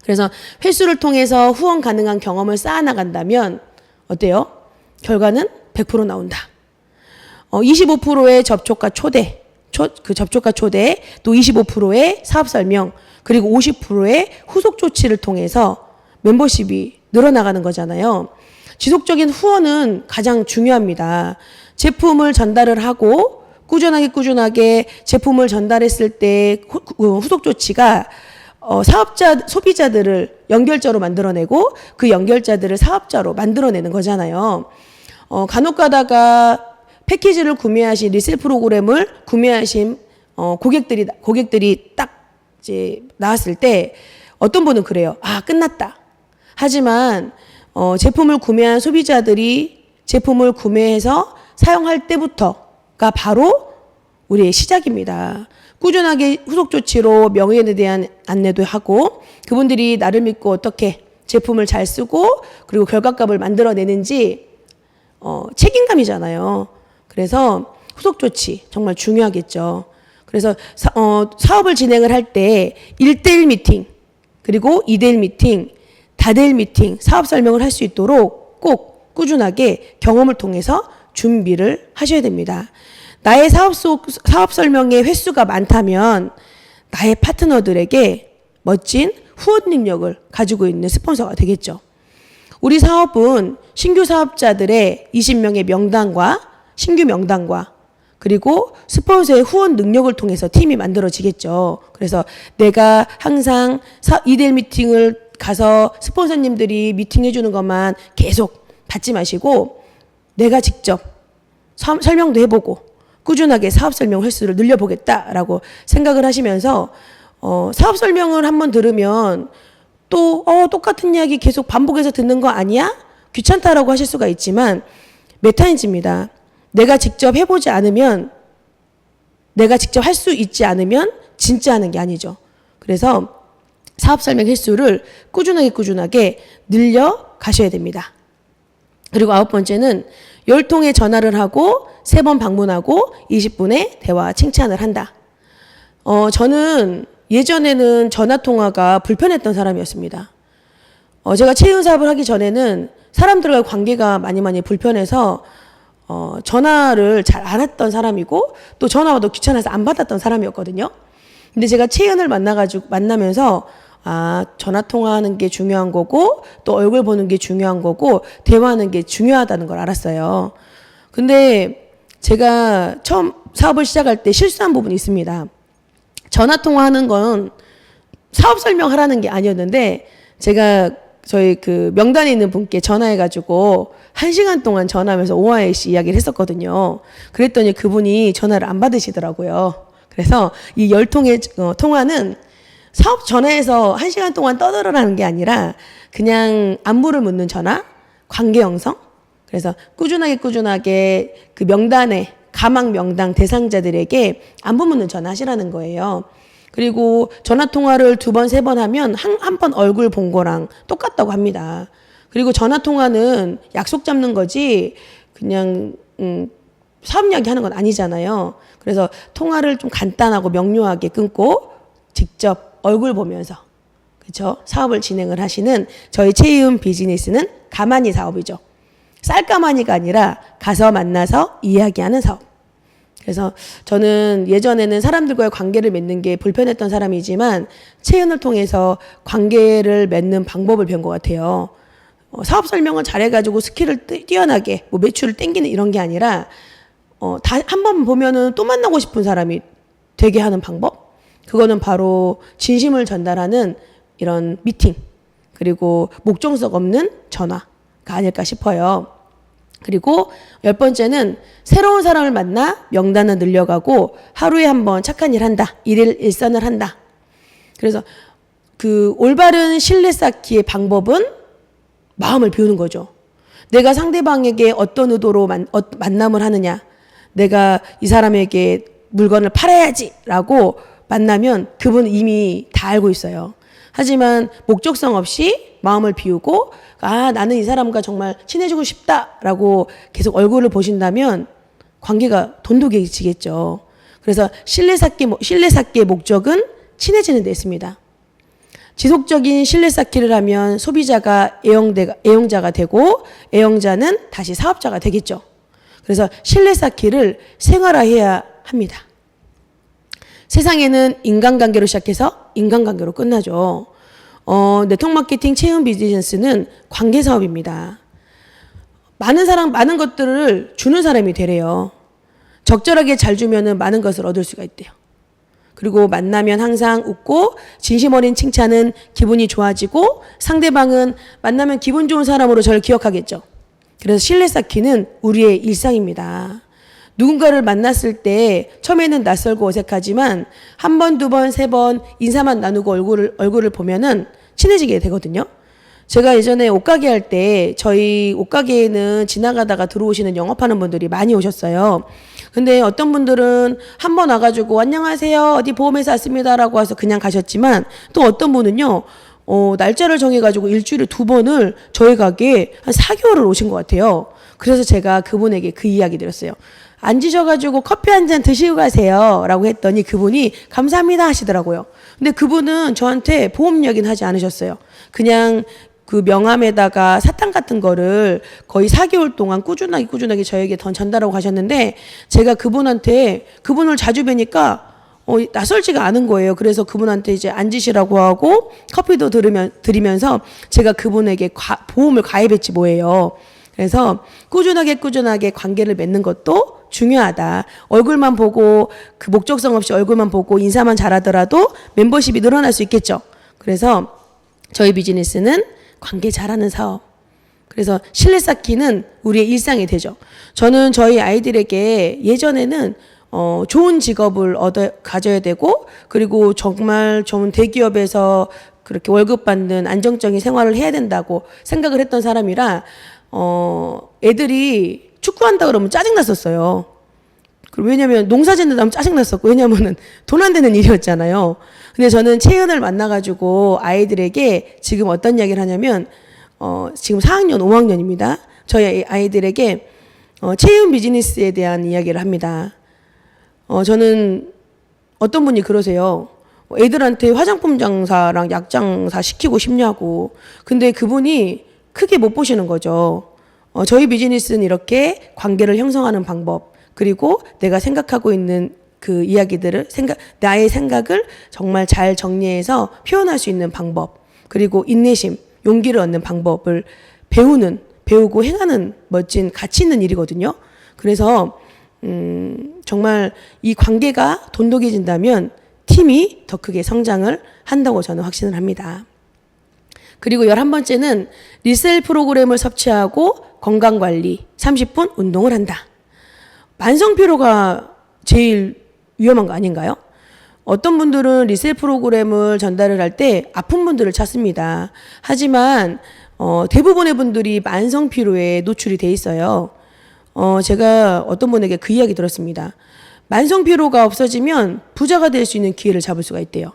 A: 그래서 횟수를 통해서 후원 가능한 경험을 쌓아나간다면 어때요? 결과는 100% 나온다. 25%의 접촉과 초대, 또 25%의 사업 설명, 그리고 50%의 후속 조치를 통해서 멤버십이 늘어나가는 거잖아요. 지속적인 후원은 가장 중요합니다. 제품을 전달을 하고 꾸준하게 제품을 전달했을 때 후속 조치가 소비자들을 연결자로 만들어내고 그 연결자들을 사업자로 만들어내는 거잖아요. 간혹 가다가 패키지를 구매하신 리셀 프로그램을 구매하신 고객들이 딱 이제 나왔을 때 어떤 분은 그래요. 끝났다. 하지만 제품을 구매한 소비자들이 제품을 구매해서 사용할 때부터가 바로 우리의 시작입니다. 꾸준하게 후속 조치로 명예에 대한 안내도 하고 그분들이 나를 믿고 어떻게 제품을 잘 쓰고 그리고 결과값을 만들어내는지 책임감이잖아요. 그래서 후속 조치 정말 중요하겠죠. 그래서 사업을 진행을 할 때 1대1 미팅 그리고 2대1 미팅, 다대일 미팅, 사업 설명을 할 수 있도록 꼭 꾸준하게 경험을 통해서 준비를 하셔야 됩니다. 나의 사업 설명의 횟수가 많다면 나의 파트너들에게 멋진 후원 능력을 가지고 있는 스폰서가 되겠죠. 우리 사업은 신규 사업자들의 20명의 명단과 신규 명단과 그리고 스폰서의 후원 능력을 통해서 팀이 만들어지겠죠. 그래서 내가 항상 2대1 미팅을 가서 스폰서님들이 미팅해 주는 것만 계속 받지 마시고 내가 직접 설명도 해보고 꾸준하게 사업 설명 횟수를 늘려보겠다라고 생각을 하시면서 사업 설명을 한번 들으면 또 똑같은 이야기 계속 반복해서 듣는 거 아니야? 귀찮다라고 하실 수가 있지만 메타인지입니다. 내가 직접 해보지 않으면 내가 직접 할 수 있지 않으면 진짜 하는 게 아니죠. 그래서 사업 설명 횟수를 꾸준하게 늘려 가셔야 됩니다. 그리고 9번째는 10통의 전화를 하고 3번 방문하고 20분의 대화 칭찬을 한다. 저는 예전에는 전화통화가 불편했던 사람이었습니다. 제가 채용 사업을 하기 전에는 사람들과의 관계가 많이 불편해서 전화를 잘 안 했던 사람이고 또 전화 와도 귀찮아서 안 받았던 사람이었거든요. 근데 제가 채연을 만나면서 전화 통화하는 게 중요한 거고 또 얼굴 보는 게 중요한 거고 대화하는 게 중요하다는 걸 알았어요. 근데 제가 처음 사업을 시작할 때 실수한 부분이 있습니다. 전화 통화하는 건 사업 설명하라는 게 아니었는데 제가 저희 그 명단에 있는 분께 전화해가지고 1시간 동안 전화하면서 OIC 이야기를 했었거든요. 그랬더니 그분이 전화를 안 받으시더라고요. 그래서 이 10통의 통화는 사업 전화해서 1시간 동안 떠들어라는 게 아니라 그냥 안부를 묻는 전화, 관계 형성. 그래서 꾸준하게 그 명단에 가망 명당 대상자들에게 안부 묻는 전화 하시라는 거예요. 그리고 전화 통화를 2번, 3번 하면 한 번 얼굴 본 거랑 똑같다고 합니다. 그리고 전화 통화는 약속 잡는 거지 그냥 사업 이야기 하는 건 아니잖아요. 그래서 통화를 좀 간단하고 명료하게 끊고 직접 얼굴 보면서 그렇죠? 사업을 진행을 하시는 저희 채이음 비즈니스는 가만히 사업이죠. 쌀까마니가 아니라 가서 만나서 이야기하는 사업. 그래서 저는 예전에는 사람들과의 관계를 맺는 게 불편했던 사람이지만 채연을 통해서 관계를 맺는 방법을 배운 것 같아요. 사업 설명을 잘해가지고 스킬을 뛰어나게 뭐 매출을 땡기는 이런 게 아니라 한 번 보면은 또 만나고 싶은 사람이 되게 하는 방법. 그거는 바로 진심을 전달하는 이런 미팅 그리고 목적성 없는 전화가 아닐까 싶어요. 그리고 10번째는 새로운 사람을 만나 명단을 늘려가고 하루에 한 번 착한 일 한다. 일일 일선을 한다. 그래서 그 올바른 신뢰 쌓기의 방법은 마음을 비우는 거죠. 내가 상대방에게 어떤 의도로 만남을 하느냐. 내가 이 사람에게 물건을 팔아야지라고 만나면 그분은 이미 다 알고 있어요. 하지만 목적성 없이 마음을 비우고 나는 이 사람과 정말 친해지고 싶다라고 계속 얼굴을 보신다면 관계가 돈독해지겠죠. 그래서 신뢰 쌓기의 목적은 친해지는 데 있습니다. 지속적인 신뢰 쌓기를 하면 소비자가 애용자가 되고 애용자는 다시 사업자가 되겠죠. 그래서 신뢰 쌓기를 생활화해야 합니다. 세상에는 인간관계로 시작해서 인간관계로 끝나죠. 네트워크 마케팅 체험 비즈니스는 관계 사업입니다. 많은 것들을 주는 사람이 되래요. 적절하게 잘 주면은 많은 것을 얻을 수가 있대요. 그리고 만나면 항상 웃고 진심 어린 칭찬은 기분이 좋아지고 상대방은 만나면 기분 좋은 사람으로 저를 기억하겠죠. 그래서 신뢰 쌓기는 우리의 일상입니다. 누군가를 만났을 때 처음에는 낯설고 어색하지만 한 번, 두 번, 세 번 인사만 나누고 얼굴을 보면은 친해지게 되거든요. 제가 예전에 옷가게 할 때 저희 옷가게에는 지나가다가 들어오시는 영업하는 분들이 많이 오셨어요. 근데 어떤 분들은 한 번 와가지고 안녕하세요 어디 보험회사 왔습니다라고 와서 그냥 가셨지만 또 어떤 분은요 날짜를 정해가지고 일주일에 2번을 저희 가게에 한 4개월을 오신 것 같아요. 그래서 제가 그분에게 그 이야기 드렸어요. 앉으셔가지고 커피 한 잔 드시고 가세요 라고 했더니 그분이 감사합니다 하시더라고요. 근데 그분은 저한테 보험 이야기는 하지 않으셨어요. 그냥 그 명함에다가 사탕 같은 거를 거의 4개월 동안 꾸준하게 저에게 전달하고 가셨는데 제가 그분을 자주 뵈니까 낯설지가 않은 거예요. 그래서 그분한테 이제 앉으시라고 하고 커피도 드리면서 제가 그분에게 보험을 가입했지 뭐예요. 그래서 꾸준하게 관계를 맺는 것도 중요하다. 얼굴만 보고 그 목적성 없이 얼굴만 보고 인사만 잘하더라도 멤버십이 늘어날 수 있겠죠. 그래서 저희 비즈니스는 관계 잘하는 사업. 그래서 신뢰 쌓기는 우리의 일상이 되죠. 저는 저희 아이들에게 예전에는 좋은 직업을 가져야 되고 그리고 정말 좋은 대기업에서 그렇게 월급 받는 안정적인 생활을 해야 된다고 생각을 했던 사람이라 애들이 축구한다 그러면 짜증났었어요. 왜냐면 농사 짓는다 하면 짜증났었고 왜냐면은 돈 안 되는 일이었잖아요. 근데 저는 채연을 만나가지고 아이들에게 지금 어떤 이야기를 하냐면 지금 4학년, 5학년입니다. 저희 아이들에게 채연 비즈니스에 대한 이야기를 합니다. 저는 어떤 분이 그러세요. 애들한테 화장품 장사랑 약 장사 시키고 싶냐고. 근데 그분이 크게 못 보시는 거죠. 저희 비즈니스는 이렇게 관계를 형성하는 방법, 그리고 내가 생각하고 있는 그 이야기들을 나의 생각을 정말 잘 정리해서 표현할 수 있는 방법, 그리고 인내심, 용기를 얻는 방법을 배우고 행하는 멋진 가치 있는 일이거든요. 그래서 정말 이 관계가 돈독해진다면 팀이 더 크게 성장을 한다고 저는 확신을 합니다. 그리고 11번째는 리셀 프로그램을 섭취하고 건강관리 30분 운동을 한다. 만성피로가 제일 위험한 거 아닌가요? 어떤 분들은 리셀 프로그램을 전달을 할 때 아픈 분들을 찾습니다. 하지만 대부분의 분들이 만성피로에 노출이 돼 있어요. 제가 어떤 분에게 그 이야기 들었습니다. 만성피로가 없어지면 부자가 될 수 있는 기회를 잡을 수가 있대요.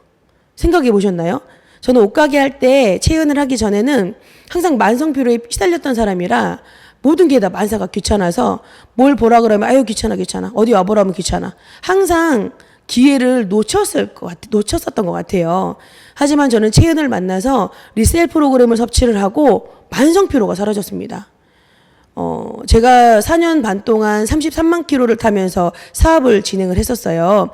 A: 생각해 보셨나요? 저는 옷가게 할 때 체연을 하기 전에는 항상 만성피로에 시달렸던 사람이라 모든 게 다 만사가 귀찮아서 뭘 보라 그러면 아유 귀찮아 어디 와보라 하면 귀찮아 항상 기회를 놓쳤었던 것 같아요. 하지만 저는 체연을 만나서 리셀 프로그램을 섭취를 하고 만성피로가 사라졌습니다. 제가 4년 반 동안 33만 킬로를 타면서 사업을 진행을 했었어요.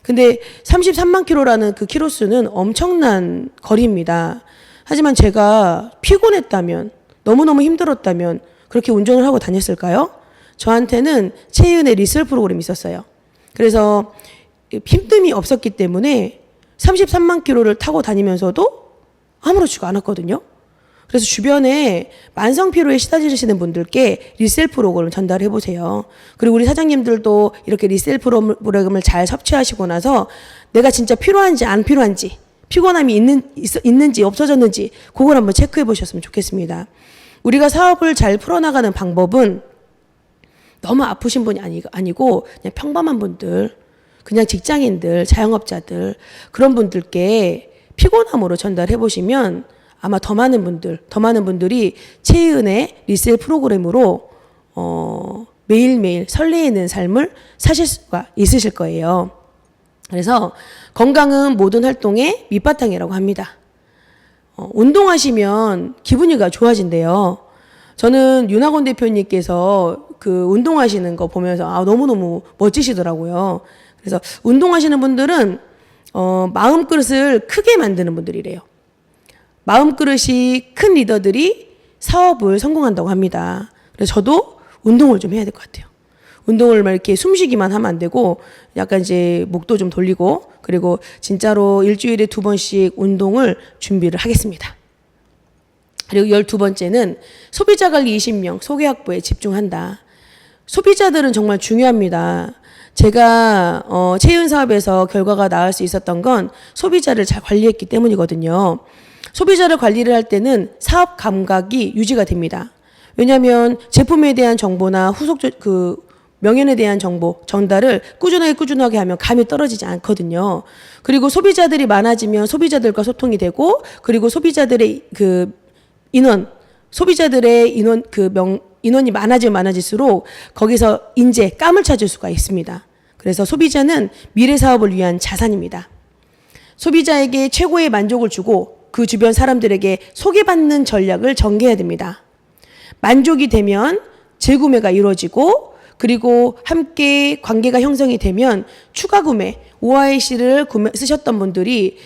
A: 근데 33만 킬로라는 그 킬로수는 엄청난 거리입니다. 하지만 제가 피곤했다면, 너무너무 힘들었다면 그렇게 운전을 하고 다녔을까요? 저한테는 최은의 리셀 프로그램이 있었어요. 그래서 힘듦이 없었기 때문에 33만 킬로를 타고 다니면서도 아무렇지가 않았거든요. 그래서 주변에 만성 피로에 시달리시는 분들께 리셀 프로그램을 전달해 보세요. 그리고 우리 사장님들도 이렇게 리셀 프로그램을 잘 섭취하시고 나서 내가 진짜 필요한지 안 필요한지, 피곤함이 있는지 없어졌는지 그걸 한번 체크해 보셨으면 좋겠습니다. 우리가 사업을 잘 풀어나가는 방법은 너무 아프신 분이 아니고 그냥 평범한 분들, 그냥 직장인들, 자영업자들 그런 분들께 피곤함으로 전달해 보시면 아마 더 많은 분들이 최은의 리셀 프로그램으로 매일매일 설레이는 삶을 사실 수가 있으실 거예요. 그래서 건강은 모든 활동의 밑바탕이라고 합니다. 운동하시면 기분이가 좋아진대요. 저는 윤학원 대표님께서 그 운동하시는 거 보면서 너무너무 멋지시더라고요. 그래서 운동하시는 분들은 마음그릇을 크게 만드는 분들이래요. 마음그릇이 큰 리더들이 사업을 성공한다고 합니다. 그래서 저도 운동을 좀 해야 될 것 같아요. 운동을 막 이렇게 숨쉬기만 하면 안 되고 약간 이제 목도 좀 돌리고 그리고 진짜로 일주일에 2번씩 운동을 준비를 하겠습니다. 그리고 12번째는 소비자 관리 20명 소개 확보에 집중한다. 소비자들은 정말 중요합니다. 제가 채윤 사업에서 결과가 나올 수 있었던 건 소비자를 잘 관리했기 때문이거든요. 소비자를 관리를 할 때는 사업 감각이 유지가 됩니다. 왜냐하면 제품에 대한 정보나 명현에 대한 정보 전달을 꾸준하게 하면 감이 떨어지지 않거든요. 그리고 소비자들이 많아지면 소비자들과 소통이 되고 그리고 소비자들의 인원이 많아질수록 거기서 감을 찾을 수가 있습니다. 그래서 소비자는 미래 사업을 위한 자산입니다. 소비자에게 최고의 만족을 주고 그 주변 사람들에게 소개받는 전략을 전개해야 됩니다. 만족이 되면 재구매가 이루어지고 그리고 함께 관계가 형성이 되면 추가 구매, OIC를 쓰셨던 분들이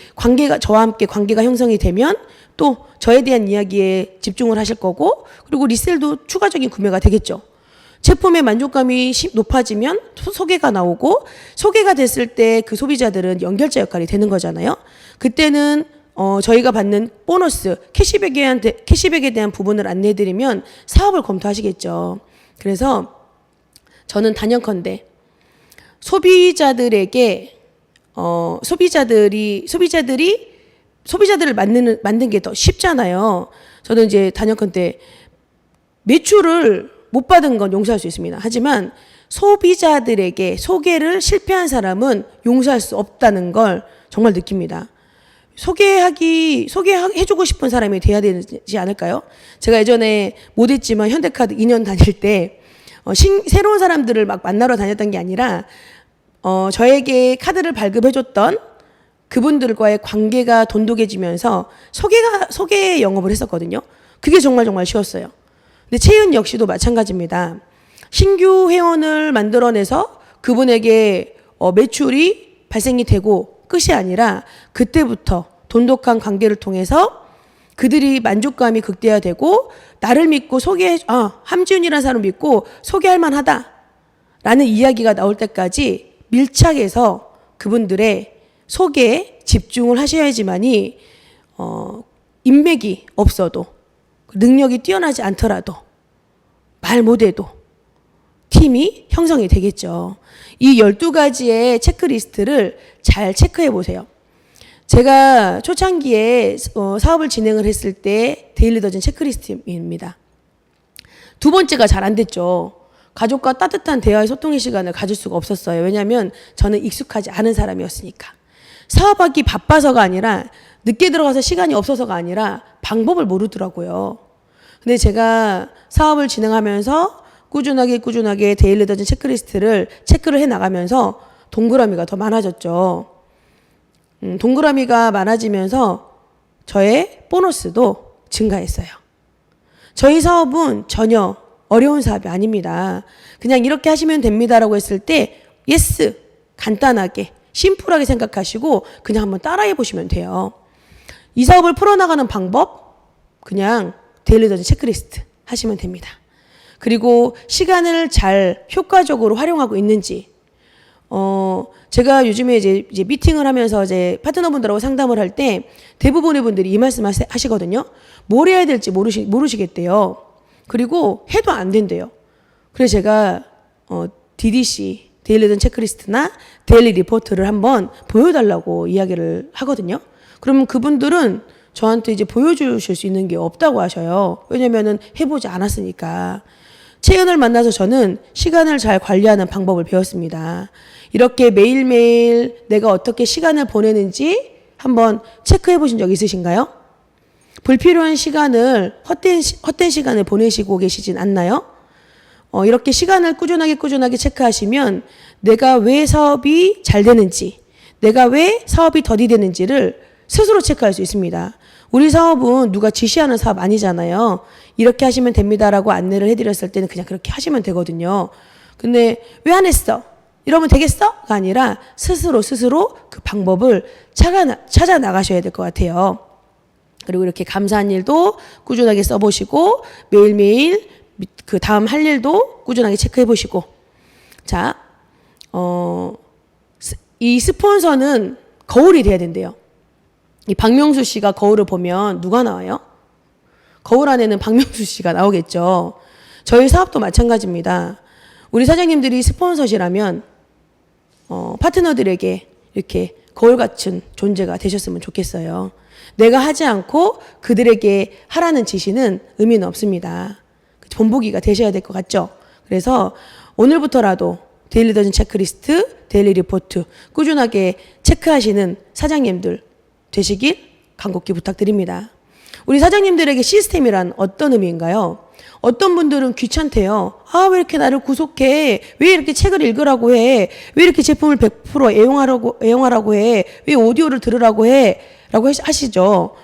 A: 저와 함께 관계가 형성이 되면 또 저에 대한 이야기에 집중을 하실 거고 그리고 리셀도 추가적인 구매가 되겠죠. 제품의 만족감이 높아지면 소개가 나오고 소개가 됐을 때 그 소비자들은 연결자 역할이 되는 거잖아요. 그때는 저희가 받는 보너스, 캐시백에 대한 부분을 안내해드리면 사업을 검토하시겠죠. 그래서 저는 단연컨대 소비자들을 만든 게 더 쉽잖아요. 저는 이제 단연컨대 매출을 못 받은 건 용서할 수 있습니다. 하지만 소비자들에게 소개를 실패한 용서할 수 없다는 걸 정말 느낍니다. 소개해주고 싶은 사람이 돼야 되지 않을까요? 제가 예전에 못했지만 현대카드 2년 다닐 때, 새로운 사람들을 막 만나러 다녔던 게 아니라, 저에게 카드를 발급해줬던 그분들과의 관계가 돈독해지면서 소개 영업을 했었거든요. 그게 정말 쉬웠어요. 근데 채윤 역시도 마찬가지입니다. 신규 회원을 만들어내서 그분에게 매출이 발생이 되고 끝이 아니라 그때부터 돈독한 관계를 통해서 그들이 만족감이 극대화되고 나를 믿고 함지훈이라는 사람을 믿고 소개할 만하다라는 이야기가 나올 때까지 밀착해서 그분들의 소개에 집중을 하셔야지만이 인맥이 없어도 능력이 뛰어나지 않더라도 말 못해도 팀이 형성이 되겠죠. 이 12가지의 체크리스트를 잘 체크해 보세요. 제가 초창기에 사업을 진행을 했을 때 데일리더진 체크리스트입니다. 2번째가 잘 안 됐죠. 가족과 따뜻한 대화의 소통의 시간을 가질 수가 없었어요. 왜냐하면 저는 익숙하지 않은 사람이었으니까. 사업하기 바빠서가 아니라 늦게 들어가서 시간이 없어서가 아니라 방법을 모르더라고요. 근데 제가 사업을 진행하면서 꾸준하게 데일리더진 체크리스트를 체크를 해 나가면서 동그라미가 더 많아졌죠. 동그라미가 많아지면서 저의 보너스도 증가했어요. 저희 사업은 전혀 어려운 사업이 아닙니다. 그냥 이렇게 하시면 됩니다라고 했을 때 예스, 간단하게 심플하게 생각하시고 그냥 한번 따라해 보시면 돼요. 이 사업을 풀어나가는 방법 그냥 데일리 도전 체크리스트 하시면 됩니다. 그리고 시간을 잘 효과적으로 활용하고 있는지 제가 요즘에 이제 미팅을 하면서 이제 파트너분들하고 상담을 할 때 대부분의 분들이 이 말씀 하시거든요. 뭘 해야 될지 모르시겠대요. 그리고 해도 안 된대요. 그래서 제가 DDC 데일리 도전 체크리스트나 데일리 리포트를 한번 보여달라고 이야기를 하거든요. 그러면 그분들은 저한테 이제 보여주실 수 있는 게 없다고 하셔요. 왜냐면은 해보지 않았으니까. 채연을 만나서 저는 시간을 잘 관리하는 방법을 배웠습니다. 이렇게 매일매일 내가 어떻게 시간을 보내는지 한번 체크해 보신 적 있으신가요? 불필요한 시간을 헛된 시간을 보내시고 계시진 않나요? 이렇게 시간을 꾸준하게 체크하시면 내가 왜 사업이 잘 되는지, 내가 왜 사업이 더디 되는지를 스스로 체크할 수 있습니다. 우리 사업은 누가 지시하는 사업 아니잖아요. 이렇게 하시면 됩니다라고 안내를 해드렸을 때는 그냥 그렇게 하시면 되거든요. 근데 왜 안 했어? 이러면 되겠어?가 아니라 스스로 그 방법을 찾아 나가셔야 될 것 같아요. 그리고 이렇게 감사한 일도 꾸준하게 써보시고 매일매일 그 다음 할 일도 꾸준하게 체크해 보시고. 자, 이 스폰서는 거울이 돼야 된대요. 이 박명수 씨가 거울을 보면 누가 나와요? 거울 안에는 박명수 씨가 나오겠죠. 저희 사업도 마찬가지입니다. 우리 사장님들이 스폰서시라면 파트너들에게 이렇게 거울 같은 존재가 되셨으면 좋겠어요. 내가 하지 않고 그들에게 하라는 지시는 의미는 없습니다. 본보기가 되셔야 될 것 같죠? 그래서 오늘부터라도 데일리 도전 체크리스트, 데일리 리포트 꾸준하게 체크하시는 사장님들 되시길 간곡히 부탁드립니다. 우리 사장님들에게 시스템이란 어떤 의미인가요? 어떤 분들은 귀찮대요. 아, 왜 이렇게 나를 구속해? 왜 이렇게 책을 읽으라고 해? 왜 이렇게 제품을 100% 애용하라고 해? 왜 오디오를 들으라고 해? 라고 하시죠.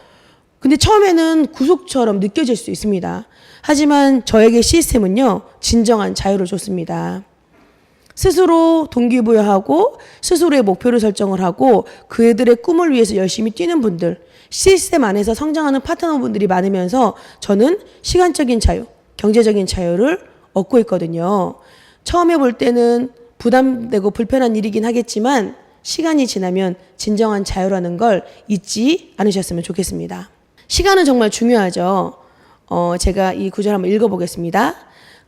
A: 근데 처음에는 구속처럼 느껴질 수 있습니다. 하지만 저에게 시스템은요, 진정한 자유를 줬습니다. 스스로 동기부여하고 스스로의 목표를 설정을 하고 그들의 꿈을 위해서 열심히 뛰는 분들, 시스템 안에서 성장하는 파트너분들이 많으면서 저는 시간적인 자유, 경제적인 자유를 얻고 있거든요. 처음에 볼 때는 부담되고 불편한 일이긴 하겠지만 시간이 지나면 진정한 자유라는 걸 잊지 않으셨으면 좋겠습니다. 시간은 정말 중요하죠. 제가 이 구절 한번 읽어보겠습니다.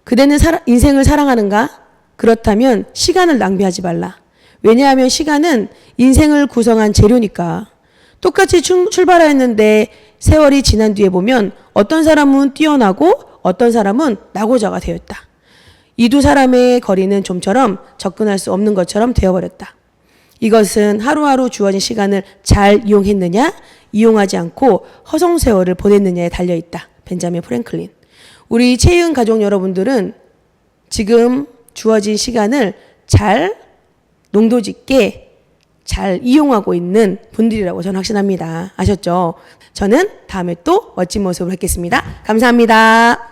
A: 그대는 인생을 사랑하는가? 그렇다면 시간을 낭비하지 말라. 왜냐하면 시간은 인생을 구성한 재료니까. 똑같이 출발했는데 세월이 지난 뒤에 보면 어떤 사람은 뛰어나고 어떤 사람은 낙오자가 되었다. 이 두 사람의 거리는 좀처럼 접근할 수 없는 것처럼 되어버렸다. 이것은 하루하루 주어진 시간을 잘 이용했느냐, 이용하지 않고 허송세월을 보냈느냐에 달려있다. 벤자민 프랭클린. 우리 채은 가족 여러분들은 지금 주어진 시간을 잘 농도짓게 잘 이용하고 있는 분들이라고 저는 확신합니다. 아셨죠? 저는 다음에 또 멋진 모습으로 뵙겠습니다. 감사합니다.